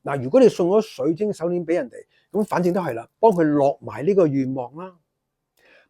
嗱，如果你送咗水晶手鏈俾人哋，咁反正都係啦，幫佢落埋呢個願望啦。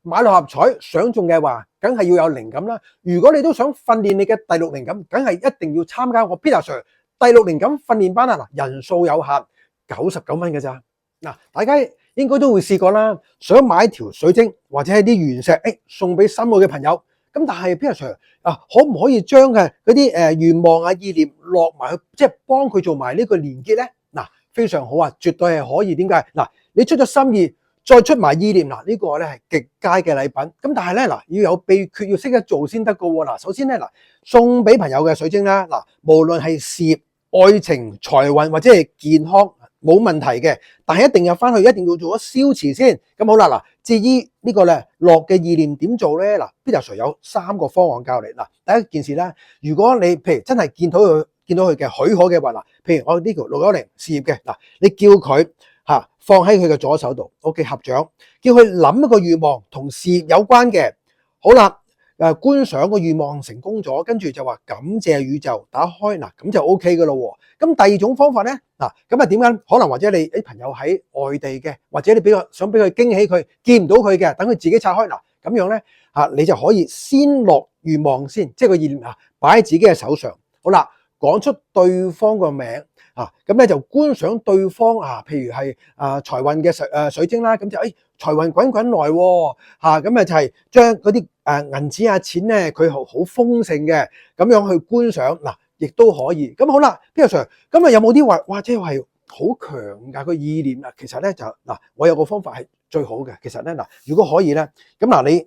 買六合彩想中嘅話，梗係要有靈感啦。如果你都想訓練你嘅第六靈感，梗係一定要參加我 Peter Sir 第六靈感訓練班啊！嗱，人數有限，99蚊嘅咋。嗱，大家應該都會試過啦，想買條水晶或者係啲原石，送俾心愛嘅朋友。咁但係 Peter Sir 啊，可唔可以將嘅嗰啲願望啊意念落埋去，即係幫佢做埋呢個連結咧？嗱，非常好啊，絕對係可以。點解？嗱，你出咗心意，再出埋意念，嗱，呢個咧係極佳嘅禮品。咁但係咧，嗱，要有秘訣，要識得做先得噶喎。嗱，首先咧，嗱，送俾朋友嘅水晶啦，嗱，無論係事業、愛情、財運或者係健康，冇問題嘅。但係一定入翻去，一定要做咗消磁先。咁好啦，嗱，至於呢個咧落嘅意念點做咧？嗱，Peter Sir 有3個方案教你。嗱，第一件事咧，如果你譬如真係見到佢嘅許可嘅話，嗱，譬如我呢條610事業嘅，嗱，你叫佢放喺佢嘅左手度 ，OK 合掌，叫佢諗一個願望同事業有關嘅。好啦，觀賞個願望成功咗，跟住就話感謝宇宙，打開，嗱，咁就 OK 噶咯喎。咁第二種方法咧，嗱，咁啊點解？可能或者你啲朋友喺外地嘅，或者你想俾佢驚喜佢見唔到佢嘅，等佢自己拆開，嗱，咁樣咧你就可以先落願望先，即係個意念擺喺自己嘅手上。好啦，講出對方個名咁咧就觀賞對方譬如係財運嘅水晶啦，咁就財運滾滾來喎咁就係將嗰啲銀紙錢咧，佢好豐盛嘅，咁樣去觀賞，嗱，亦都可以。咁好啦，Peter Sir，咁有冇啲話哇，即係好強㗎個意念？其實咧就嗱，我有個方法係最好嘅。其實咧嗱，如果可以咧，咁嗱你。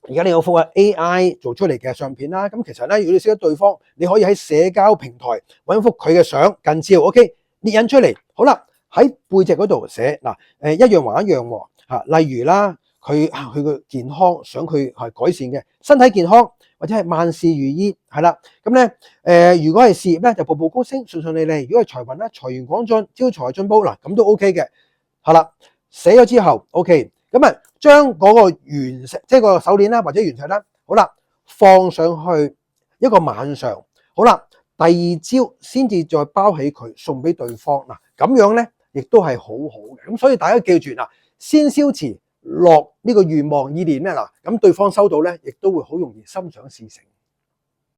而家你有幅AI 做出嚟嘅相片啦，咁其實咧，如果你識得對方，你可以喺社交平台揾幅佢嘅相近照 ，OK 列印出嚟。好啦，喺背脊嗰度寫嗱，一樣還一樣喎，例如啦，佢個健康想佢係改善嘅，身體健康或者係萬事如意，係啦。咁咧如果係事業咧，就步步高升，順順利利；如果係財運咧，財源廣進，招財進寶，嗱，咁都 OK 嘅。係啦，寫咗之後 OK。咁將嗰個原石，即係個手鏈啦，或者原石啦，好啦，放上去一個晚上，好啦，第二朝先至再包起佢送俾對方。嗱，咁樣咧亦都係好好嘅。咁所以大家記住嗱，先消磁落呢個願望意念咧，嗱，咁對方收到咧，亦都會好容易心想事成。